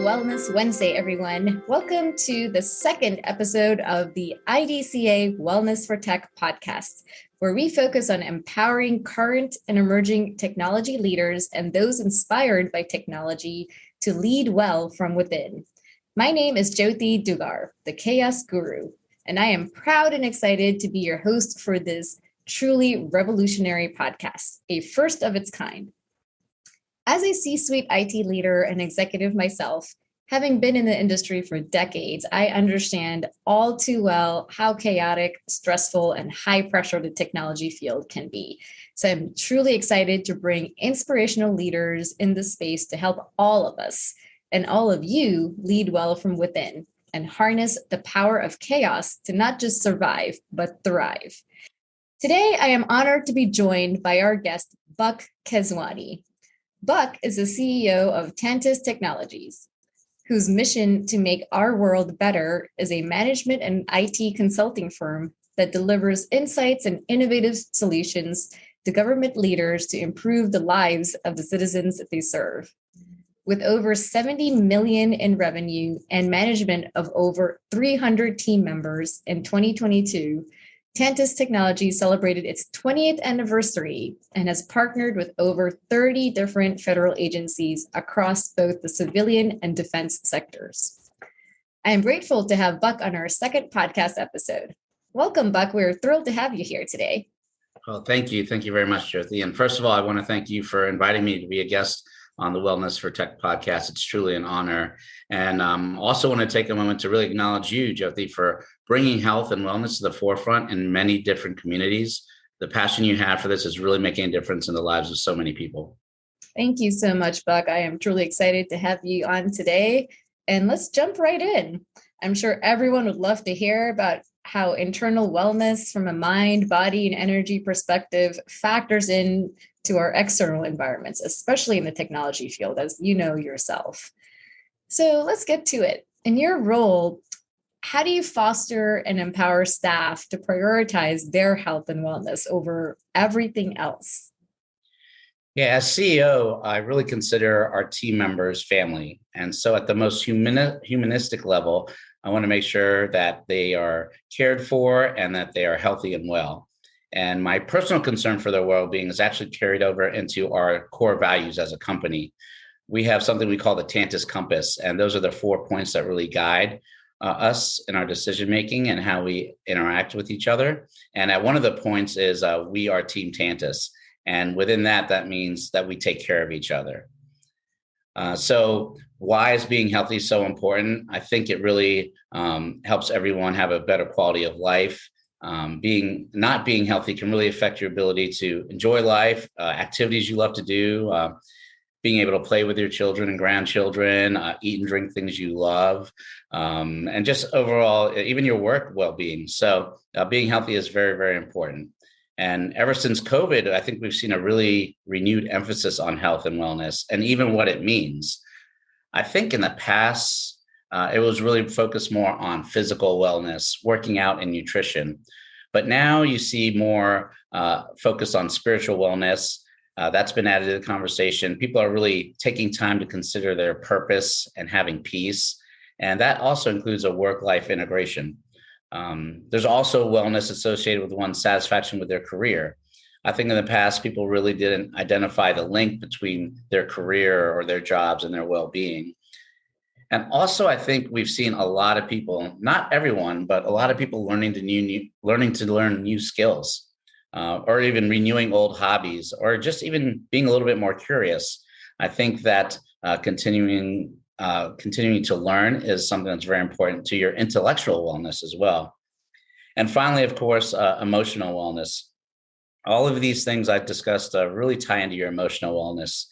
Wellness Wednesday, everyone. Welcome to the second episode of the IDCA Wellness for Tech podcast, where we focus on empowering current and emerging technology leaders and those inspired by technology to lead well from within. My name is Jyoti Dugar, the Chaos Guru, and I am proud and excited to be your host for this truly revolutionary podcast, a first of its kind. As a C-suite IT leader and executive myself, having been in the industry for decades, I understand all too well how chaotic, stressful, and high pressure the technology field can be. So I'm truly excited to bring inspirational leaders in this space to help all of us and all of you lead well from within and harness the power of chaos to not just survive, but thrive. Today, I am honored to be joined by our guest, Buck Keswani. Buck is the CEO of Tantus Technologies, whose mission to make our world better is a management and IT consulting firm that delivers insights and innovative solutions to government leaders to improve the lives of the citizens that they serve. With over 70 million in revenue and management of over 300 team members in 2022, Tantus Technologies celebrated its 20th anniversary and has partnered with over 30 different federal agencies across both the civilian and defense sectors. I am grateful to have Buck on our second podcast episode. Welcome, Buck. We're thrilled to have you here today. Well, thank you. Thank you very much, Jyoti. And first of all, I want to thank you for inviting me to be a guest on the Wellness for Tech podcast. It's truly an honor. And also want to take a moment to really acknowledge you, Jyoti, for bringing health and wellness to the forefront in many different communities. The passion you have for this is really making a difference in the lives of so many people. Thank you so much, Buck. I am truly excited to have you on today. And let's jump right in. I'm sure everyone would love to hear about how internal wellness from a mind, body, and energy perspective factors in to our external environments, especially in the technology field, as you know yourself. So let's get to it. In your role, how do you foster and empower staff to prioritize their health and wellness over everything else? Yeah, as CEO, I really consider our team members family. And so at the most humanistic level, I want to make sure that they are cared for and that they are healthy and well. And my personal concern for their well-being is actually carried over into our core values as a company. We have something we call the Tantus Compass, and those are the 4 points that really guide us in our decision-making and how we interact with each other. And at one of the points is we are Team Tantus. And within that, that means that we take care of each other. So why is being healthy so important? I think it really helps everyone have a better quality of life. Not being healthy can really affect your ability to enjoy life, activities you love to do, being able to play with your children and grandchildren, eat and drink things you love, and just overall, even your work well-being. So being healthy is very, very important. And ever since COVID, I think we've seen a really renewed emphasis on health and wellness and even what it means. I think in the past, it was really focused more on physical wellness, working out and nutrition. But now you see more focus on spiritual wellness. That's been added to the conversation. People are really taking time to consider their purpose and having peace. And that also includes a work-life integration. There's also wellness associated with one's satisfaction with their career. I think in the past, people really didn't identify the link between their career or their jobs and their well-being. And also, I think we've seen a lot of people, not everyone, but a lot of people learning to learn new skills, or even renewing old hobbies, or just even being a little bit more curious. I think that continuing to learn is something that's very important to your intellectual wellness as well. And finally, of course, emotional wellness. All of these things I discussed really tie into your emotional wellness.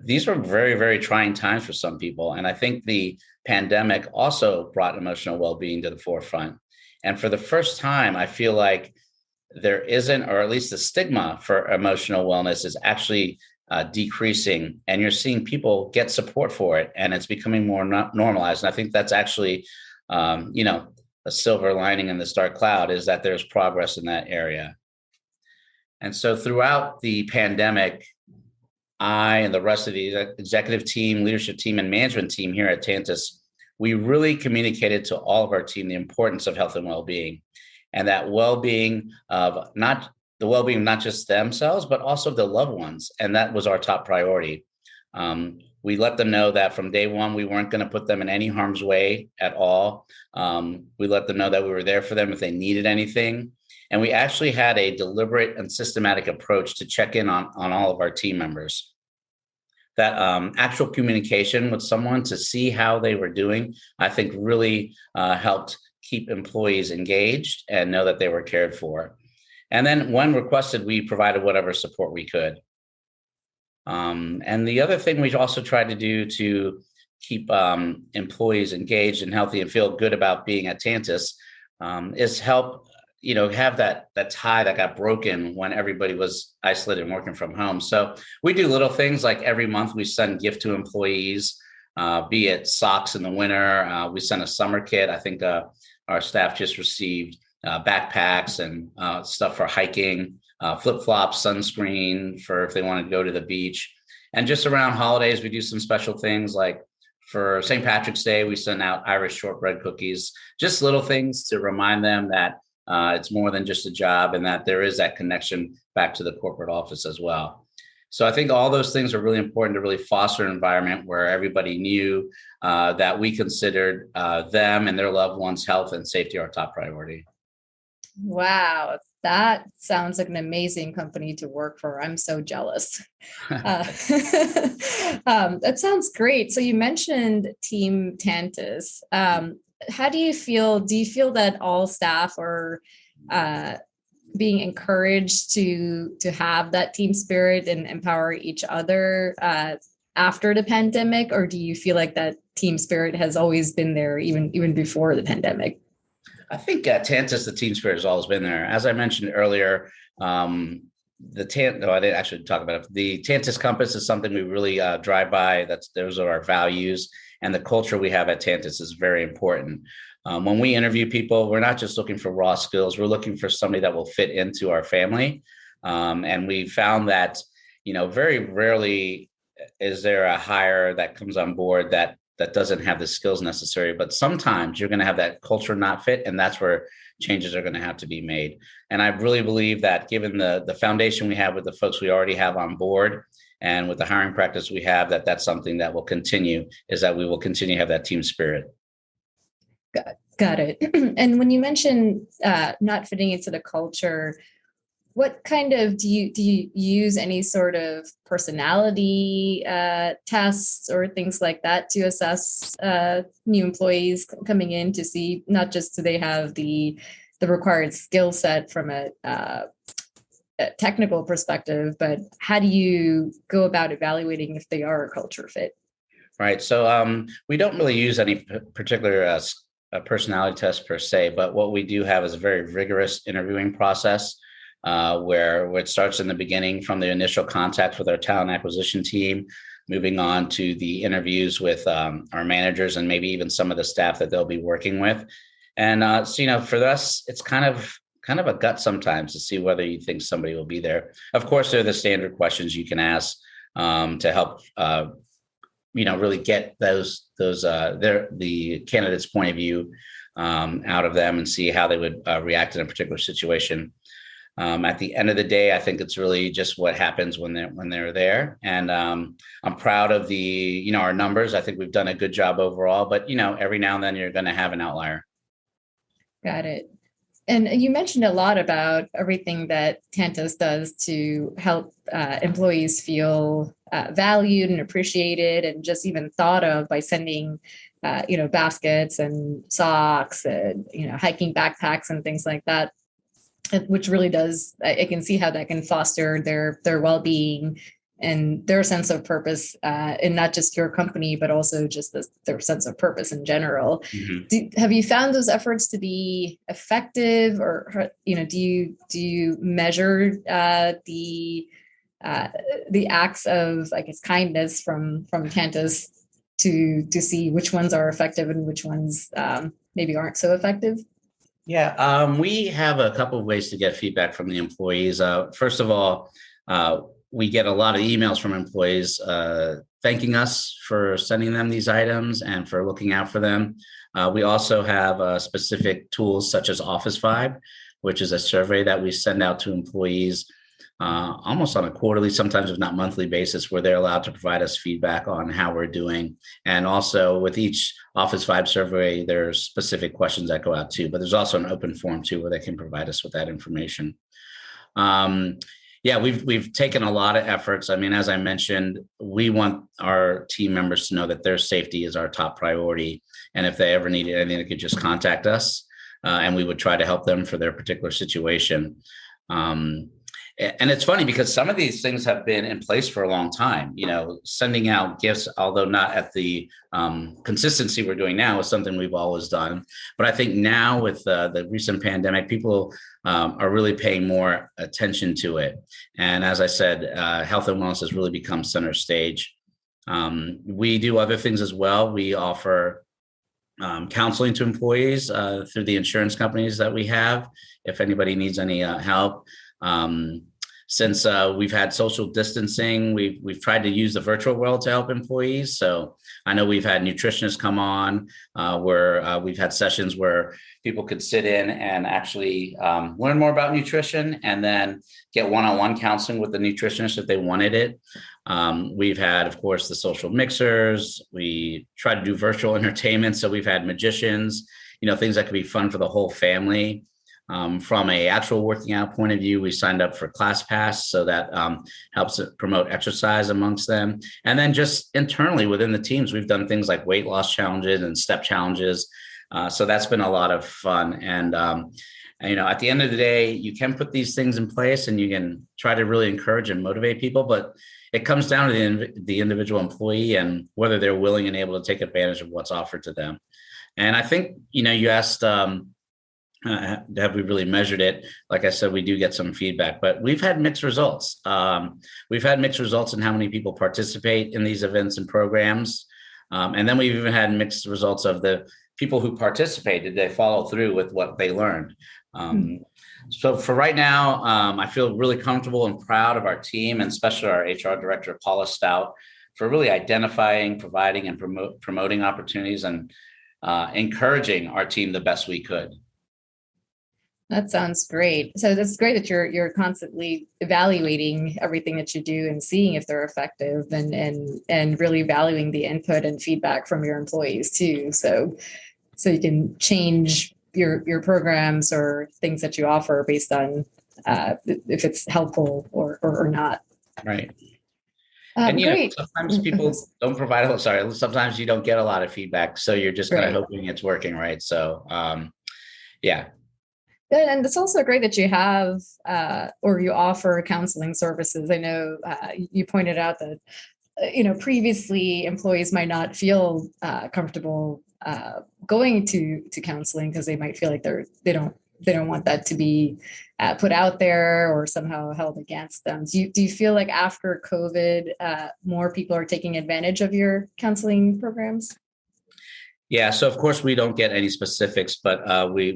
These were very, very trying times for some people. And I think the pandemic also brought emotional well-being to the forefront. And for the first time, I feel like there isn't, or at least the stigma for emotional wellness is actually decreasing, and you're seeing people get support for it, and it's becoming more normalized. And I think that's actually, a silver lining in this dark cloud is that there's progress in that area. And so throughout the pandemic, I and the rest of the executive team, leadership team, and management team here at Tantus, we really communicated to all of our team the importance of health and well-being, and that well-being of not just themselves, but also the loved ones. And that was our top priority. We let them know that from day one, we weren't going to put them in any harm's way at all. We let them know that we were there for them if they needed anything. And we actually had a deliberate and systematic approach to check in on all of our team members. That actual communication with someone to see how they were doing, I think really helped keep employees engaged and know that they were cared for. And then when requested, we provided whatever support we could. And the other thing we also tried to do to keep employees engaged and healthy and feel good about being at Tantus is help have that tie that got broken when everybody was isolated and working from home. So we do little things like every month we send gift to employees, be it socks in the winter. We send a summer kit. I think our staff just received backpacks and stuff for hiking, flip-flops, sunscreen for if they want to go to the beach. And just around holidays, we do some special things like for St. Patrick's Day, we send out Irish shortbread cookies, just little things to remind them that it's more than just a job and that there is that connection back to the corporate office as well. So I think all those things are really important to really foster an environment where everybody knew that we considered them and their loved ones' health and safety our top priority. Wow, that sounds like an amazing company to work for. I'm so jealous. That sounds great. So you mentioned Team Tantus. How do you feel? Do you feel that all staff are being encouraged to have that team spirit and empower each other after the pandemic, or do you feel like that team spirit has always been there even before the pandemic? I think at Tantus, the team spirit has always been there. As I mentioned earlier, I didn't actually talk about it. The Tantus Compass is something we really drive by. Those are our values. And the culture we have at Tantus is very important. When we interview people, we're not just looking for raw skills. We're looking for somebody that will fit into our family. And we found that, very rarely is there a hire that comes on board that doesn't have the skills necessary. But sometimes you're going to have that culture not fit, and that's where changes are going to have to be made. And I really believe that given the foundation we have with the folks we already have on board, and with the hiring practice we have, that's something that will continue, is that we will continue to have that team spirit. Got it. And when you mention not fitting into the culture, what kind of do you use any sort of personality tests or things like that to assess new employees coming in to see not just do they have the required skill set from a technical perspective, but how do you go about evaluating if they are a culture fit? Right. So we don't really use any particular personality test per se, but what we do have is a very rigorous interviewing process where it starts in the beginning from the initial contact with our talent acquisition team, moving on to the interviews with our managers and maybe even some of the staff that they'll be working with. And so, for us, it's kind of a gut sometimes to see whether you think somebody will be there. Of course, there are the standard questions you can ask to help, really get the candidate's point of view out of them and see how they would react in a particular situation. At the end of the day, I think it's really just what happens when they're there. And I'm proud of our numbers. I think we've done a good job overall, but every now and then you're going to have an outlier. Got it. And you mentioned a lot about everything that Tantus does to help employees feel valued and appreciated and just even thought of by sending, baskets and socks and, hiking backpacks and things like that, which really does, I can see how that can foster their well-being and their sense of purpose in not just your company, but also just their sense of purpose in general. Mm-hmm. Have you found those efforts to be effective, or do you measure the acts of, I guess, kindness from Tantus to see which ones are effective and which ones maybe aren't so effective? Yeah, we have a couple of ways to get feedback from the employees. First of all, we get a lot of emails from employees thanking us for sending them these items and for looking out for them. We also have specific tools such as Office Vibe, which is a survey that we send out to employees almost on a quarterly, sometimes if not monthly basis, where they're allowed to provide us feedback on how we're doing. And also with each Office Vibe survey, there's specific questions that go out too, but there's also an open form too, where they can provide us with that information. Yeah, we've taken a lot of efforts. I mean, as I mentioned, we want our team members to know that their safety is our top priority. And if they ever need anything, they could just contact us and we would try to help them for their particular situation. And it's funny because some of these things have been in place for a long time. Sending out gifts, although not at the consistency we're doing now, is something we've always done. But I think now with the recent pandemic, people are really paying more attention to it. And as I said, health and wellness has really become center stage. We do other things as well. We offer counseling to employees through the insurance companies that we have, if anybody needs any help. Since we've had social distancing, we've tried to use the virtual world to help employees. So I know we've had nutritionists come on where we've had sessions where people could sit in and actually learn more about nutrition and then get one-on-one counseling with the nutritionist if they wanted it. We've had, of course, the social mixers. We try to do virtual entertainment. So we've had magicians, things that could be fun for the whole family. From a actual working out point of view, we signed up for ClassPass, so that helps promote exercise amongst them. And then just internally within the teams, we've done things like weight loss challenges and step challenges. So that's been a lot of fun. And, at the end of the day, you can put these things in place and you can try to really encourage and motivate people, but it comes down to the individual employee and whether they're willing and able to take advantage of what's offered to them. And I think, you asked, have we really measured it? Like I said, we do get some feedback, but we've had mixed results. We've had mixed results in how many people participate in these events and programs. And then we've even had mixed results of the people who participated. They follow through with what they learned. So for right now, I feel really comfortable and proud of our team, and especially our HR director, Paula Stout, for really identifying, providing, and promoting opportunities and encouraging our team the best we could. That sounds great. So that's great that you're constantly evaluating everything that you do and seeing if they're effective and really valuing the input and feedback from your employees too. So you can change your programs or things that you offer based on if it's helpful or not. Right. And great. Sometimes people don't provide. Sometimes you don't get a lot of feedback, so you're just kind of hoping it's working, right? So, yeah. And it's also great that you have or you offer counseling services. I know you pointed out that previously employees might not feel comfortable going to counseling because they might feel like they don't want that to be put out there or somehow held against them. Do you feel like after COVID, more people are taking advantage of your counseling programs? Yeah, so of course we don't get any specifics, but we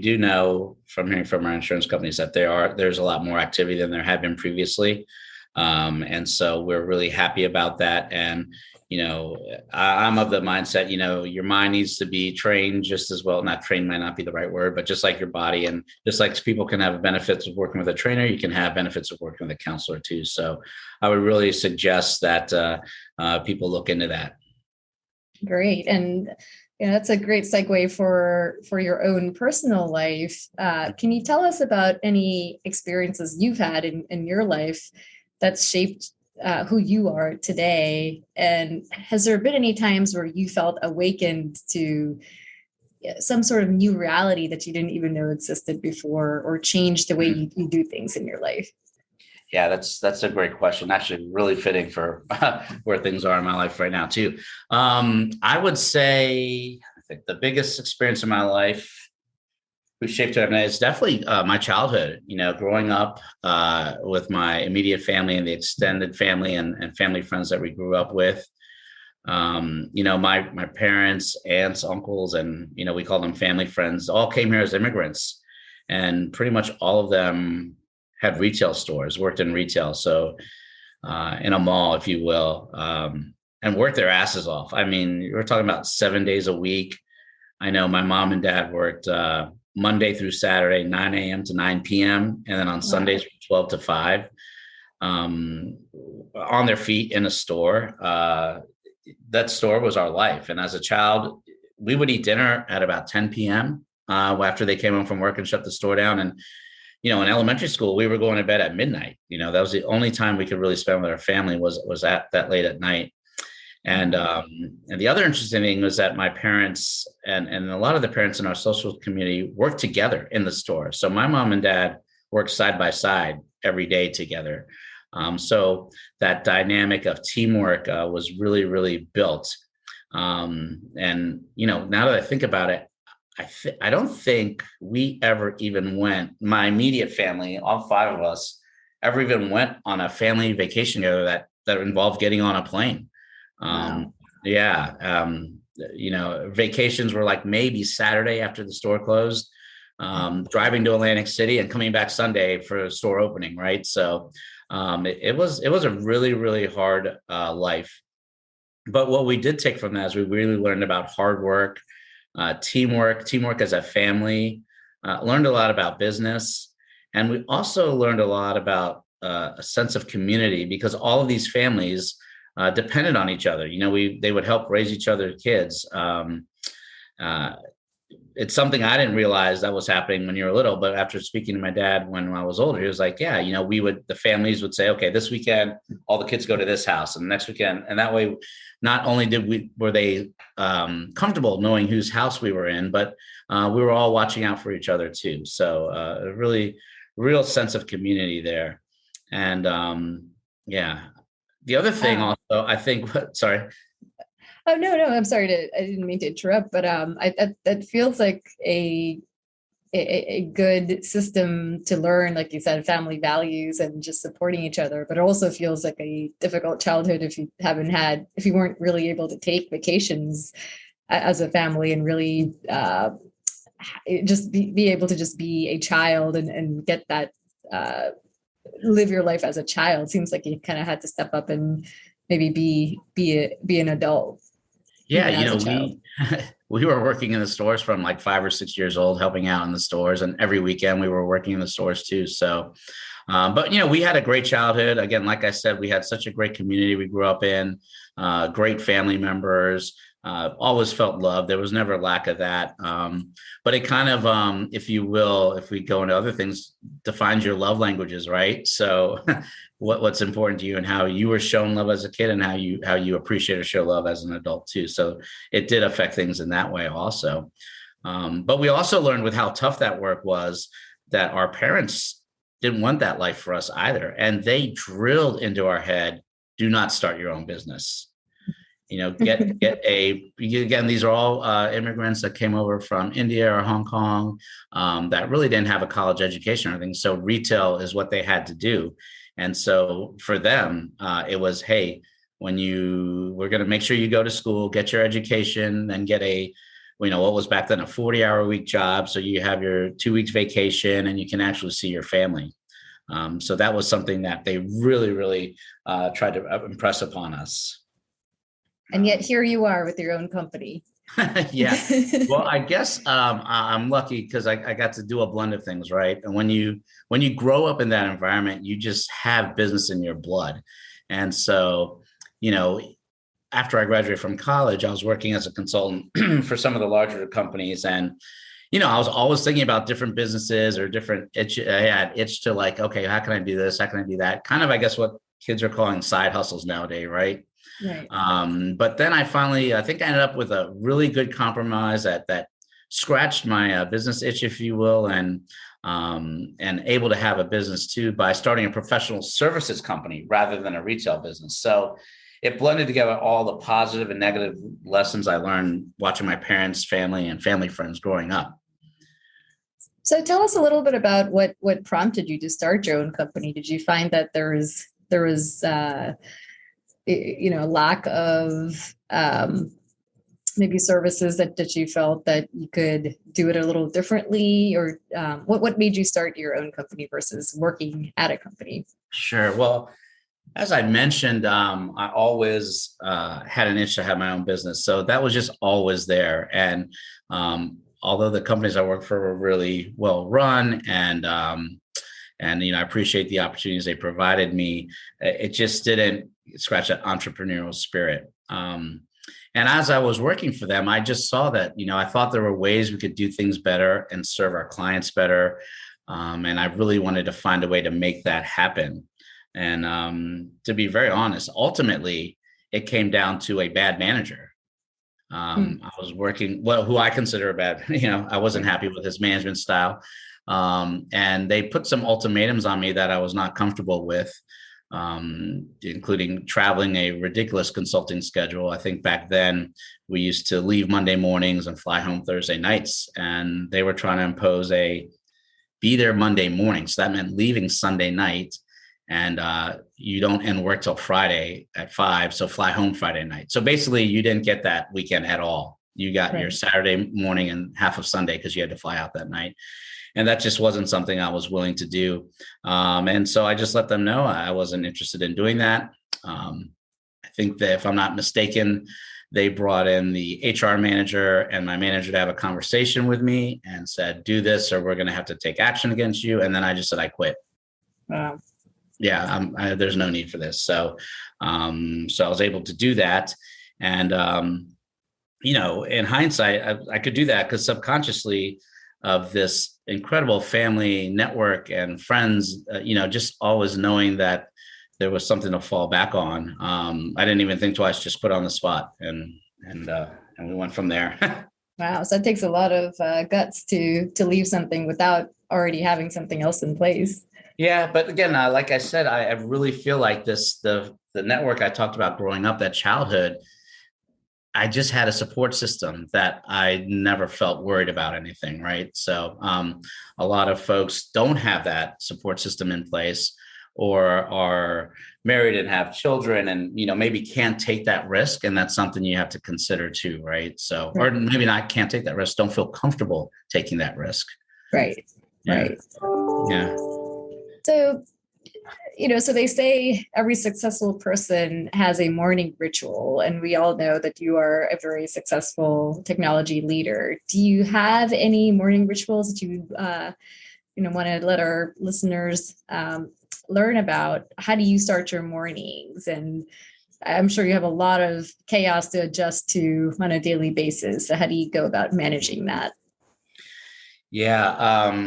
do know from hearing from our insurance companies that there's a lot more activity than there had been previously, and so we're really happy about that. And I'm of the mindset, your mind needs to be trained just as well. Not trained might not be the right word, but just like your body, and just like people can have benefits of working with a trainer, you can have benefits of working with a counselor too. So I would really suggest that people look into that. Great. And that's a great segue for your own personal life. Can you tell us about any experiences you've had in your life that's shaped who you are today? And has there been any times where you felt awakened to some sort of new reality that you didn't even know existed before, or changed the way you do things in your life? Yeah, that's a great question. Actually, really fitting for where things are in my life right now too. I would say I think the biggest experience in my life who shaped it is definitely my childhood. Growing up with my immediate family and the extended family and family friends that we grew up with. My parents, aunts, uncles, and we call them family friends, all came here as immigrants, and pretty much all of them had retail stores, worked in retail. So in a mall, if you will, and worked their asses off. I mean, we're talking about 7 days a week. I know my mom and dad worked Monday through Saturday, 9 a.m. to 9 p.m. And then on Sundays, from 12 to 5, on their feet in a store. That store was our life. And as a child, we would eat dinner at about 10 p.m. After they came home from work and shut the store down. And, in elementary school, we were going to bed at midnight. That was the only time we could really spend with our family was at that late at night. And the other interesting thing was that my parents and a lot of the parents in our social community worked together in the store. So my mom and dad worked side by side every day together. So that dynamic of teamwork was really, really built. And, now that I think about it, I don't think we ever even went, my immediate family, all 5 of us, ever even went on a family vacation together that involved getting on a plane. Wow. Vacations were like maybe Saturday after the store closed, driving to Atlantic City and coming back Sunday for a store opening. Right. So it was a really, really hard life. But what we did take from that is we really learned about hard work, teamwork as a family, learned a lot about business. And we also learned a lot about a sense of community, because all of these families depended on each other. They would help raise each other's kids. It's something I didn't realize that was happening when you were little, but after speaking to my dad when I was older, he was like, yeah, the families would say, okay, this weekend, all the kids go to this house, and the next weekend. And that way, not only were they comfortable knowing whose house we were in, but we were all watching out for each other too. So a really real sense of community there. And the other thing also, I think, sorry. Oh, no, I'm sorry I didn't mean to interrupt, but that feels like a good system to learn, like you said, family values and just supporting each other. But it also feels like a difficult childhood if you weren't really able to take vacations as a family and really just be able to just be a child and get that, live your life as a child. Seems like you kind of had to step up and maybe be an adult. Yeah, we were working in the stores from like 5 or 6 years old, helping out in the stores, and every weekend we were working in the stores too. So, but we had a great childhood. Again, like I said, we had such a great community we grew up in, great family members. Always felt love. There was never a lack of that. But it kind of, if you will, if we go into other things, defines your love languages, right? So what's important to you and how you were shown love as a kid and how you appreciate or show love as an adult too. So it did affect things in that way also. But we also learned with how tough that work was that our parents didn't want that life for us either. And they drilled into our head, do not start your own business. Again, these are all immigrants that came over from India or Hong Kong that really didn't have a college education or anything. So retail is what they had to do. And so for them, it was, hey, we're going to make sure you go to school, get your education, and get what was back then a 40-hour a week job. So you have your 2 weeks vacation and you can actually see your family. So that was something that they really, really tried to impress upon us. And yet here you are with your own company. Yeah. Well, I guess I'm lucky because I got to do a blend of things, right? And when you grow up in that environment, you just have business in your blood. And so, after I graduated from college, I was working as a consultant for some of the larger companies. And, I was always thinking about different businesses or different itch to like, okay, how can I do this? How can I do that? Kind of, I guess, what kids are calling side hustles nowadays, right? Right. But then I think I ended up with a really good compromise that scratched my business itch, if you will, and able to have a business too by starting a professional services company rather than a retail business. So it blended together all the positive and negative lessons I learned watching my parents, family, and family friends growing up. So tell us a little bit about what prompted you to start your own company. Did you find that there was lack of maybe services that you felt that you could do it a little differently, or what made you start your own company versus working at a company? Sure. Well, As I mentioned, I always had an itch to have my own business. So that was just always there. And although the companies I work for were really well run and I appreciate the opportunities they provided me, it just didn't scratch that entrepreneurial spirit. And as I was working for them, I just saw that, I thought there were ways we could do things better and serve our clients better. And I really wanted to find a way to make that happen. And to be very honest, ultimately, it came down to a bad manager. I was working, well, who I consider a bad, I wasn't happy with his management style. And they put some ultimatums on me that I was not comfortable with, including traveling a ridiculous consulting schedule. I think back then we used to leave Monday mornings and fly home Thursday nights, and they were trying to impose be there Monday morning. So that meant leaving Sunday night, and you don't end work till Friday at 5. So fly home Friday night. So basically you didn't get that weekend at all. You got your Saturday morning and half of Sunday because you had to fly out that night. And that just wasn't something I was willing to do. And so I just let them know I wasn't interested in doing that. I think that if I'm not mistaken, they brought in the HR manager and my manager to have a conversation with me and said, do this or we're going to have to take action against you. And then I just said, I quit. Wow. Yeah, there's no need for this. So I was able to do that. And, in hindsight, I could do that because subconsciously of this incredible family network and friends, just always knowing that there was something to fall back on. I didn't even think twice, just put on the spot and we went from there. Wow. So that takes a lot of guts to leave something without already having something else in place. Yeah. But again, like I said, I really feel like the network I talked about growing up, that childhood, I just had a support system that I never felt worried about anything. Right. So a lot of folks don't have that support system in place or are married and have children and, maybe can't take that risk. And that's something you have to consider too. Right. So, or maybe not can't take that risk, don't feel comfortable taking that risk. Right. Yeah. Right. Yeah. So, so they say every successful person has a morning ritual, and we all know that you are a very successful technology leader. Do you have any morning rituals that you, want to let our listeners learn about? How do you start your mornings? And I'm sure you have a lot of chaos to adjust to on a daily basis. So how do you go about managing that? Yeah.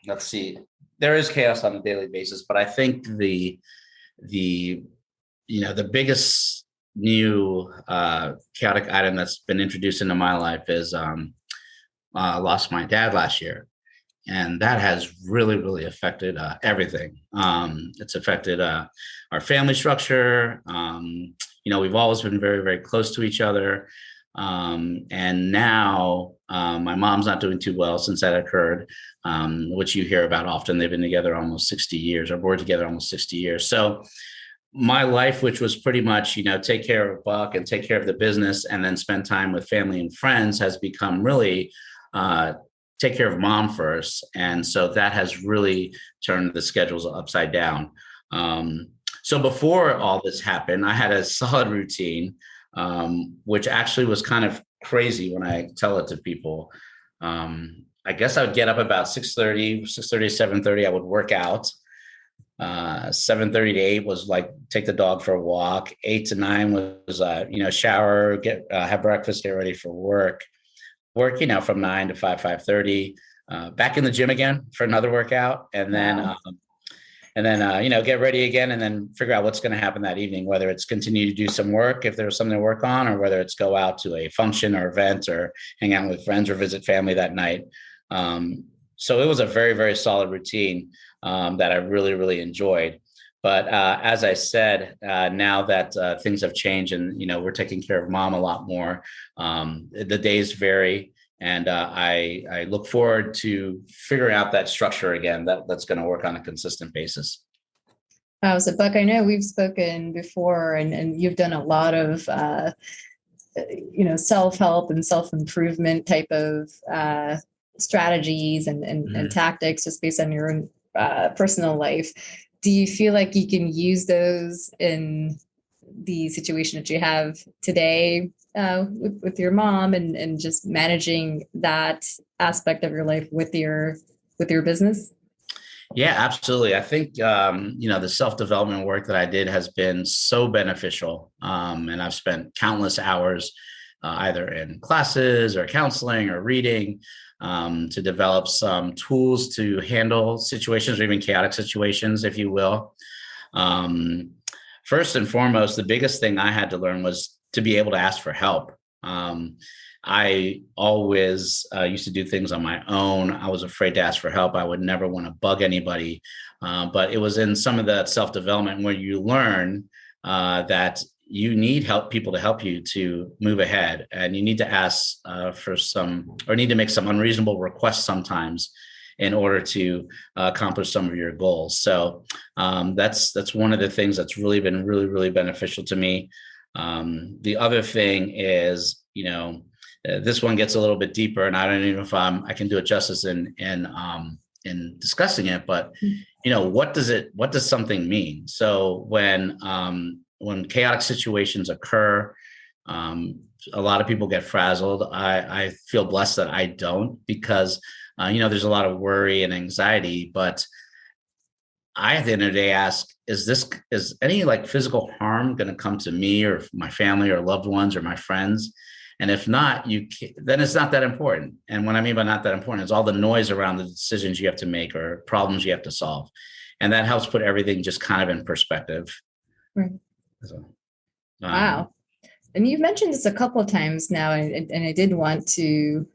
Let's see. There is chaos on a daily basis, but I think the biggest new chaotic item that's been introduced into my life is I lost my dad last year, and that has really, really affected everything. It's affected our family structure. We've always been very, very close to each other. And now my mom's not doing too well since that occurred, which you hear about often. They've been together almost 60 years, or were together almost 60 years. So my life, which was pretty much, take care of Buck and take care of the business and then spend time with family and friends, has become really take care of mom first. And so that has really turned the schedules upside down. So before all this happened, I had a solid routine, which actually was kind of crazy when I tell it to people. I guess I would get up about 6:30, 7:30. I would work out. 7:30 to 8 was like take the dog for a walk. 8 to 9 was shower, have breakfast, get ready for work. Work from 9 to 5:30. Back in the gym again for another workout, and then. Wow. And then, get ready again and then figure out what's going to happen that evening, whether it's continue to do some work if there's something to work on, or whether it's go out to a function or event or hang out with friends or visit family that night. So it was a very, very solid routine that I really, really enjoyed. But as I said, now that things have changed and, we're taking care of mom a lot more, the days vary. And I look forward to figuring out that structure again that's going to work on a consistent basis. Wow. So Buck, I know we've spoken before and you've done a lot of, self-help and self-improvement type of strategies and tactics just based on your own personal life. do you feel like you can use those in the situation that you have today with your mom and just managing that aspect of your life with your business? Yeah, absolutely. I think, the self-development work that I did has been so beneficial. And I've spent countless hours either in classes or counseling or reading to develop some tools to handle situations or even chaotic situations, if you will. Um, First and foremost, the biggest thing I had to learn was to be able to ask for help. I always used to do things on my own. I was afraid to ask for help. I would never want to bug anybody. But it was in some of that self-development where you learn that you need people to help you to move ahead. And you need to ask for some, or need to make some unreasonable requests sometimes in order to accomplish some of your goals. So that's one of the things that's really been really beneficial to me. The other thing is, this one gets a little bit deeper, and I don't even know if I can do it justice in discussing it. But what does something mean? So when chaotic situations occur, a lot of people get frazzled. I feel blessed that I don't, because there's a lot of worry and anxiety. But I, at the end of the day, ask, is any like physical harm going to come to me or my family or loved ones or my friends? And if not, then it's not that important. And what I mean by not that important is all the noise around the decisions you have to make or problems you have to solve. And that helps put everything just kind of in perspective. Right. So, Wow. And you've mentioned this a couple of times now, and I did want to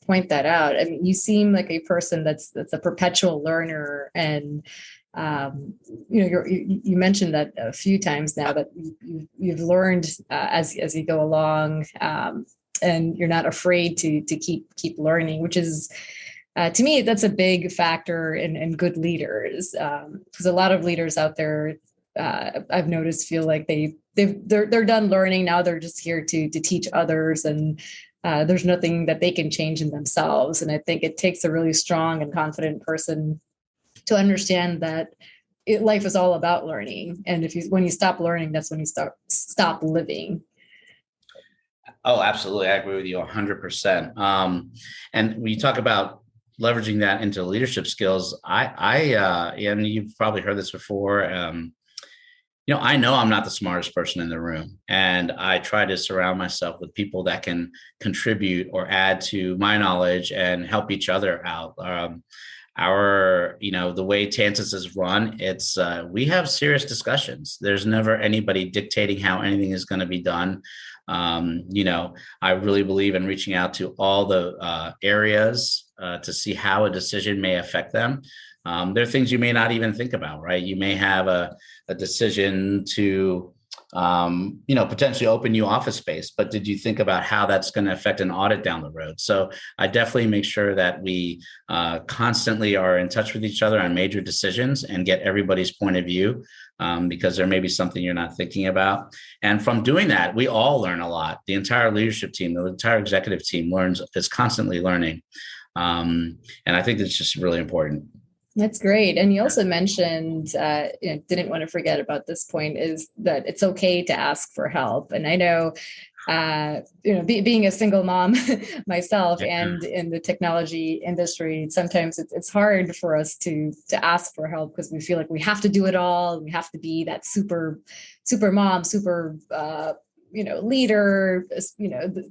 point that out. I mean, you seem like a person that's a perpetual learner, and you mentioned that a few times now, that you've learned as you go along, and you're not afraid to keep learning, which is to me, that's a big factor in good leaders, because a lot of leaders out there, I've noticed, feel like they're done learning now. They're just here to teach others, and there's nothing that they can change in themselves. And I think it takes a really strong and confident person to understand that life is all about learning. And when you stop learning, that's when you stop living. Oh, absolutely. I agree with you 100%. And when you talk about leveraging that into leadership skills, and you've probably heard this before, I know I'm not the smartest person in the room, and I try to surround myself with people that can contribute or add to my knowledge and help each other out. The way Tantus is run, we have serious discussions. There's never anybody dictating how anything is going to be done. I really believe in reaching out to all the areas to see how a decision may affect them. There are things you may not even think about, right? You may have a decision to, potentially open new office space, but did you think about how that's going to affect an audit down the road? So I definitely make sure that we constantly are in touch with each other on major decisions and get everybody's point of view, because there may be something you're not thinking about. And from doing that, we all learn a lot. The entire leadership team, the entire executive team is constantly learning. And I think that's just really important. That's great. And you also mentioned, didn't want to forget about this point, is that it's okay to ask for help. And I know, being a single mom myself, and in the technology industry, sometimes it's hard for us to ask for help, because we feel like we have to do it all. We have to be that super mom, super leader,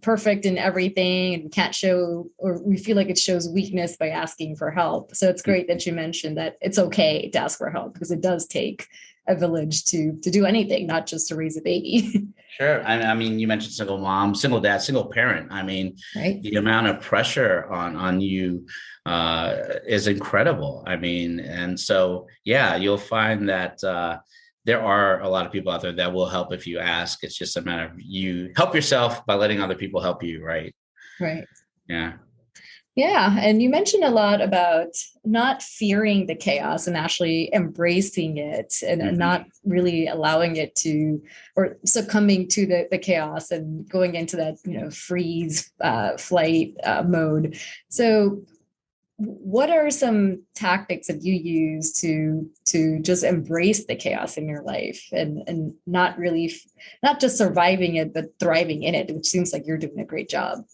perfect in everything, and can't show, or we feel like it shows weakness by asking for help. So it's great that you mentioned that it's okay to ask for help, because it does take a village to do anything, not just to raise a baby. Sure. I mean, you mentioned single mom, single dad, single parent. I mean, right? The amount of pressure on you is incredible. I mean, and so, yeah, you'll find that there are a lot of people out there that will help if you ask. It's just a matter of you help yourself by letting other people help you, right? Right. Yeah. Yeah. And you mentioned a lot about not fearing the chaos and actually embracing it, and not really allowing it to, or succumbing to the chaos and going into that, freeze, flight mode. So what are some tactics that you use to just embrace the chaos in your life and not just surviving it, but thriving in it, which seems like you're doing a great job.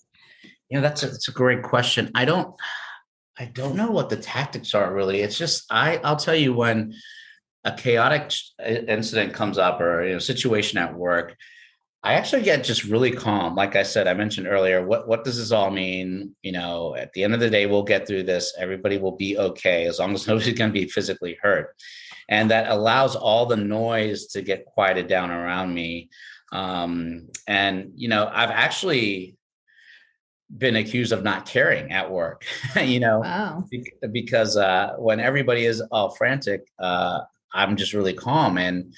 That's a great question. I don't know what the tactics are really. It's just, I'll tell you, when a chaotic incident comes up, or situation at work, I actually get just really calm. Like I said, I mentioned earlier, what does this all mean? At the end of the day, we'll get through this. Everybody will be okay as long as nobody's going to be physically hurt. And that allows all the noise to get quieted down around me. I've actually been accused of not caring at work, Wow. because when everybody is all frantic, I'm just really calm. And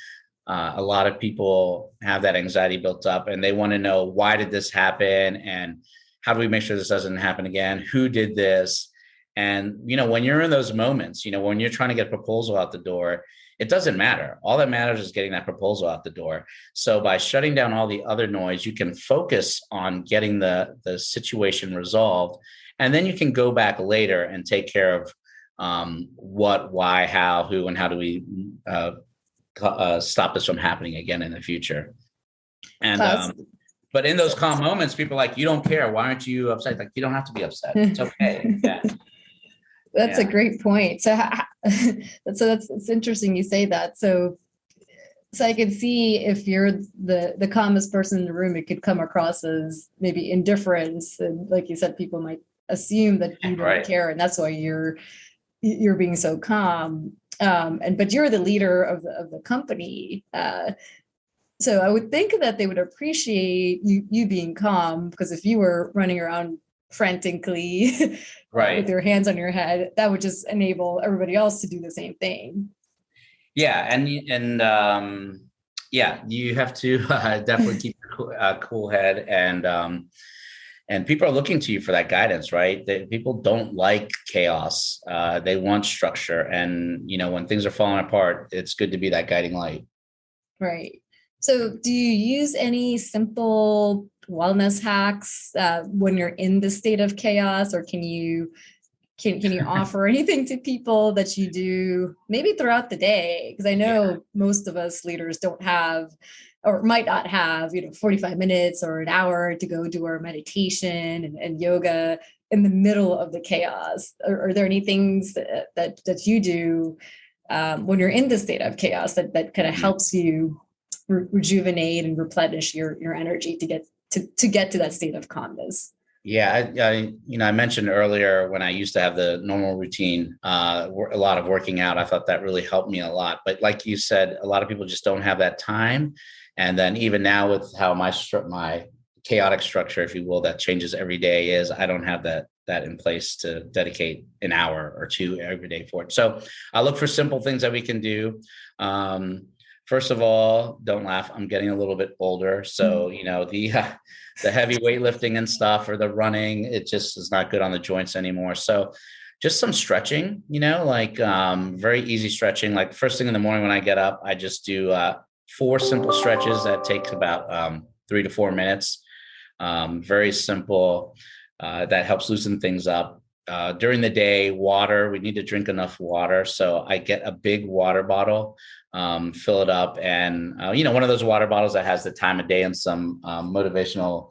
a lot of people have that anxiety built up, and they want to know, why did this happen? And how do we make sure this doesn't happen again? Who did this? And, when you're in those moments, when you're trying to get a proposal out the door, it doesn't matter. All that matters is getting that proposal out the door. So by shutting down all the other noise, you can focus on getting the situation resolved. And then you can go back later and take care of what, why, how, who, and how do we stop this from happening again in the future. And but in those calm moments, people are like, you don't care. Why aren't you upset? Like, you don't have to be upset. It's okay. Yeah. That's a great point. So it's interesting you say that. So I can see, if you're the calmest person in the room, it could come across as maybe indifference. And like you said, people might assume that you don't care, and that's why you're being so calm. But you're the leader of the company. So I would think that they would appreciate you being calm, because if you were running around frantically with your hands on your head, that would just enable everybody else to do the same thing. Yeah. And you have to definitely keep a cool head, and people are looking to you for that guidance, right? People don't like chaos. They want structure. And, when things are falling apart, it's good to be that guiding light. Right. So do you use any simple wellness hacks when you're in the state of chaos, or can you offer anything to people that you do maybe throughout the day? Because I know most of us leaders don't have, or might not have, 45 minutes or an hour to go do our meditation and yoga in the middle of the chaos. Are there any things that you do when you're in the state of chaos that kind of helps you rejuvenate and replenish your energy to get to that state of calmness? Yeah, I mentioned earlier, when I used to have the normal routine, a lot of working out, I thought that really helped me a lot. But like you said, a lot of people just don't have that time. And then even now, with how my chaotic structure, if you will, that changes every day, is I don't have that in place to dedicate an hour or two every day for it. So I look for simple things that we can do. First of all, don't laugh. I'm getting a little bit older. So, the heavy weightlifting and stuff, or the running, it just is not good on the joints anymore. So just some stretching, very easy stretching. Like first thing in the morning when I get up, I just do 4 simple stretches that takes about 3 to 4 minutes. Very simple. That helps loosen things up. During the day, water, we need to drink enough water. So I get a big water bottle, fill it up, and, one of those water bottles that has the time of day and some motivational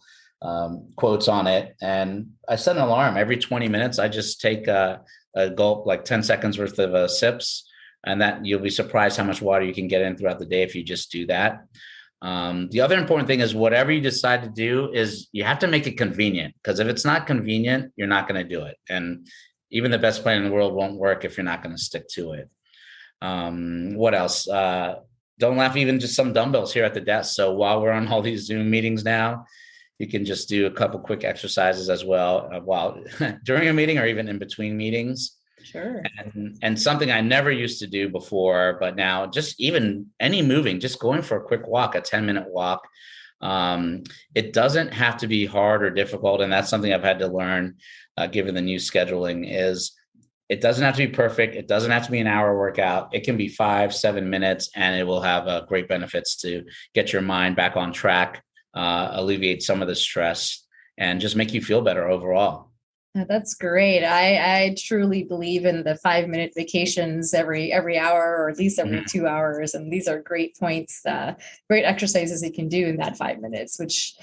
quotes on it. And I set an alarm every 20 minutes. I just take a gulp, like 10 seconds worth of sips, and that you'll be surprised how much water you can get in throughout the day if you just do that. The other important thing is, whatever you decide to do, is you have to make it convenient, because if it's not convenient, you're not going to do it. And even the best plan in the world won't work if you're not going to stick to it. What else? Don't laugh, even just some dumbbells here at the desk. So while we're on all these Zoom meetings now, you can just do a couple quick exercises as well while during a meeting, or even in between meetings. Sure. And something I never used to do before, but now, just even any moving, just going for a quick walk, a 10-minute walk. It doesn't have to be hard or difficult. And that's something I've had to learn, given the new scheduling, is it doesn't have to be perfect. It doesn't have to be an hour workout. It can be 5-7 minutes, and it will have great benefits to get your mind back on track, alleviate some of the stress, and just make you feel better overall. That's great. I truly believe in the 5 minute vacations every hour, or at least every Mhm. 2 hours. And these are great points, great exercises you can do in that 5 minutes, which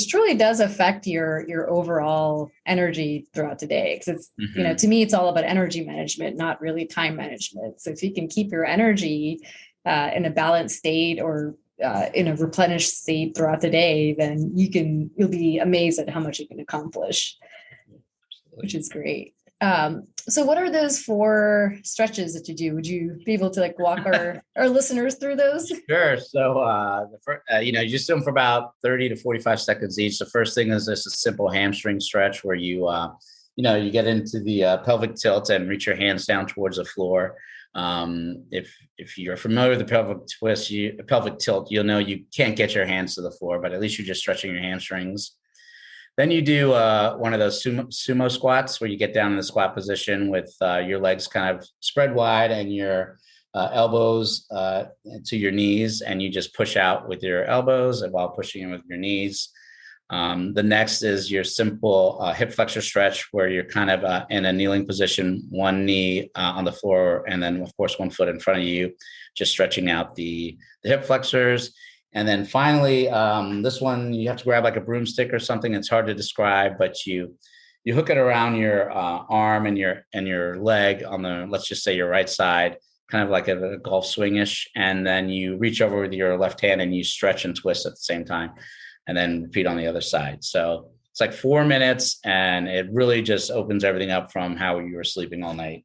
truly does affect your overall energy throughout the day. Because Mhm. to me, it's all about energy management, not really time management. So if you can keep your energy in a balanced state, or in a replenished state throughout the day, then you'll be amazed at how much you can accomplish, which is great. So what are those 4 stretches that you do? Would you be able to like walk our listeners through those? Sure. So, you just do them for about 30 to 45 seconds each. The first thing is just a simple hamstring stretch where you get into the pelvic tilt and reach your hands down towards the floor. If you're familiar with the pelvic tilt, you'll know you can't get your hands to the floor, but at least you're just stretching your hamstrings. Then you do one of those sumo squats where you get down in the squat position with your legs kind of spread wide and your elbows to your knees, and you just push out with your elbows while pushing in with your knees. The next is your simple hip flexor stretch where you're kind of in a kneeling position, one knee on the floor, and then, of course, one foot in front of you, just stretching out the hip flexors. And then finally, this one, you have to grab like a broomstick or something. It's hard to describe, but you hook it around your arm and your leg on let's just say your right side, kind of like a golf swingish. And then you reach over with your left hand and you stretch and twist at the same time, and then repeat on the other side. So it's like 4 minutes, and it really just opens everything up from how you were sleeping all night.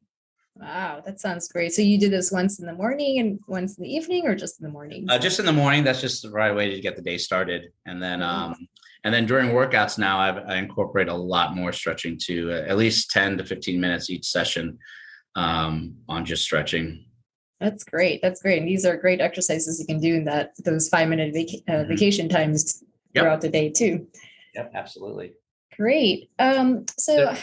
Wow, that sounds great. So you do this once in the morning and once in the evening, or just in the mornings? Just in the morning, that's just the right way to get the day started. And then during workouts now, I incorporate a lot more stretching too, at least 10 to 15 minutes each session on just stretching. That's great. That's great. And these are great exercises you can do in those 5 minute vacation times throughout Yep. the day too. Yep, absolutely. Great. So,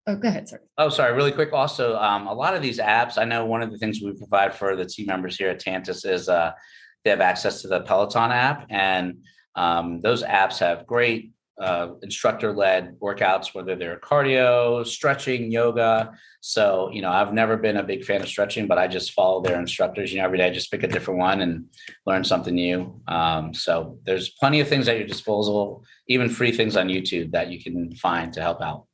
Oh, go ahead. Sorry. oh, sorry, really quick. Also, a lot of these apps, I know one of the things we provide for the team members here at Tantus is they have access to the Peloton app, and those apps have great instructor-led workouts, whether they're cardio, stretching, yoga. So, I've never been a big fan of stretching, but I just follow their instructors. Every day I just pick a different one and learn something new. So there's plenty of things at your disposal, even free things on YouTube that you can find to help out.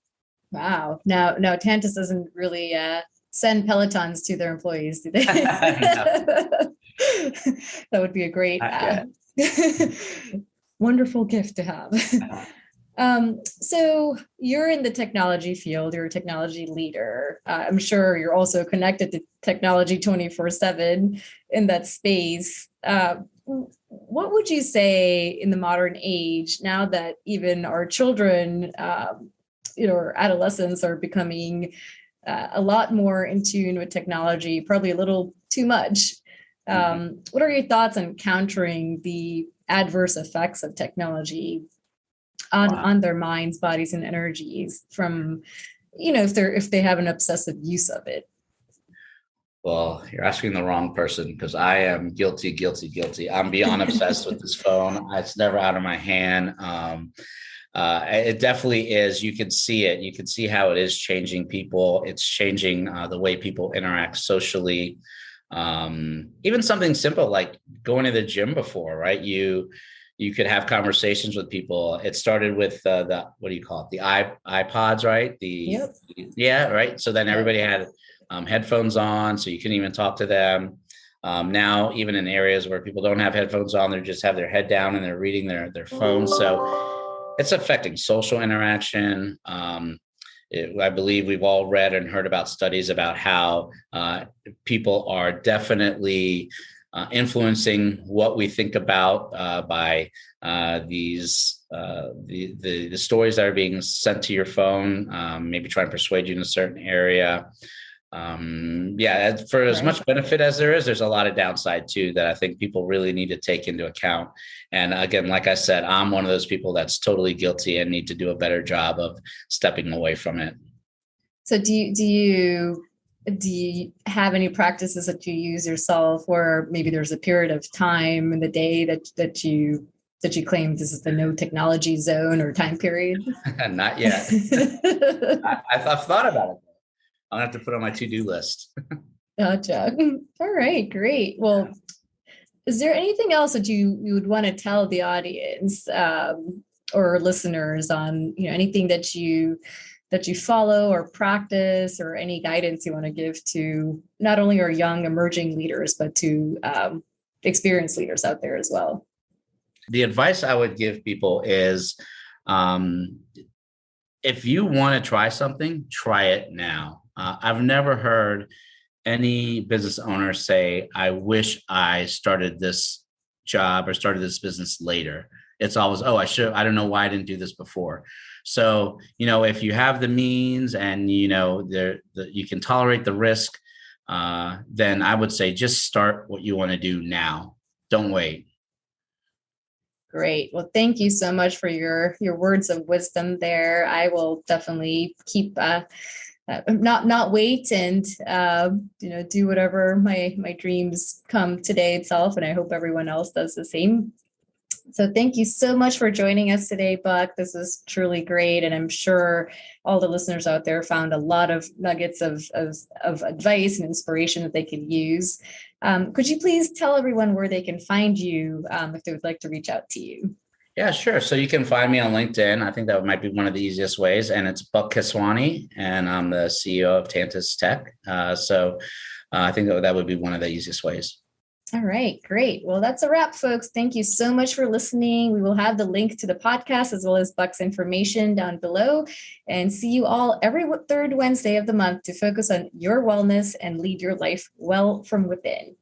Wow. Now, Tantus doesn't really send Pelotons to their employees, do they? No. That would be a great, wonderful gift to have. So you're in the technology field, you're a technology leader. I'm sure you're also connected to technology 24/7 in that space. What would you say in the modern age, now that even our children, or adolescents are becoming a lot more in tune with technology, probably a little too much? What are your thoughts on countering the adverse effects of technology on their minds, bodies, and energies from, if they have an obsessive use of it? Well, you're asking the wrong person, because I am guilty, guilty, guilty. I'm beyond obsessed with this phone. It's never out of my hand. It definitely is. You can see it. You can see how it is changing people. It's changing the way people interact socially. Even something simple like going to the gym before, right? You could have conversations with people. It started with the what do you call it? The iPods, right? Yep. Yeah, right. So then everybody had headphones on, so you couldn't even talk to them. Now, even in areas where people don't have headphones on, they just have their head down and they're reading their phones. So it's affecting social interaction. I believe we've all read and heard about studies about how people are definitely influencing what we think about by the stories that are being sent to your phone, maybe trying to persuade you in a certain area. For as much benefit as there is, there's a lot of downside too that I think people really need to take into account. And again, like I said, I'm one of those people that's totally guilty and need to do a better job of stepping away from it. So do you have any practices that you use yourself, or maybe there's a period of time in the day that you Did you claim this is the no technology zone or time period? Not yet. I've thought about it. I'll have to put on my to-do list. Gotcha. All right, great. Well, is there anything else that you would want to tell the audience or listeners on, anything that you follow or practice, or any guidance you want to give to not only our young emerging leaders, but to experienced leaders out there as well? The advice I would give people is, if you want to try something, try it now. I've never heard any business owner say, I wish I started this job or started this business later. It's always, oh, I don't know why I didn't do this before. So, if you have the means and, you can tolerate the risk, then I would say just start what you want to do now. Don't wait. Great. Well, thank you so much for your words of wisdom there. I will definitely keep not wait and do whatever my dreams come today itself, and I hope everyone else does the same. So thank you so much for joining us today, Buck. This is truly great, and I'm sure all the listeners out there found a lot of nuggets of advice and inspiration that they could use. Could you please tell everyone where they can find you if they would like to reach out to you? Yeah, sure. So you can find me on LinkedIn. I think that might be one of the easiest ways. And it's Buck Keswani, and I'm the CEO of Tantus Tech. So I think that would be one of the easiest ways. All right, great. Well, that's a wrap, folks. Thank you so much for listening. We will have the link to the podcast as well as Buck's information down below. And see you all every third Wednesday of the month to focus on your wellness and lead your life well from within.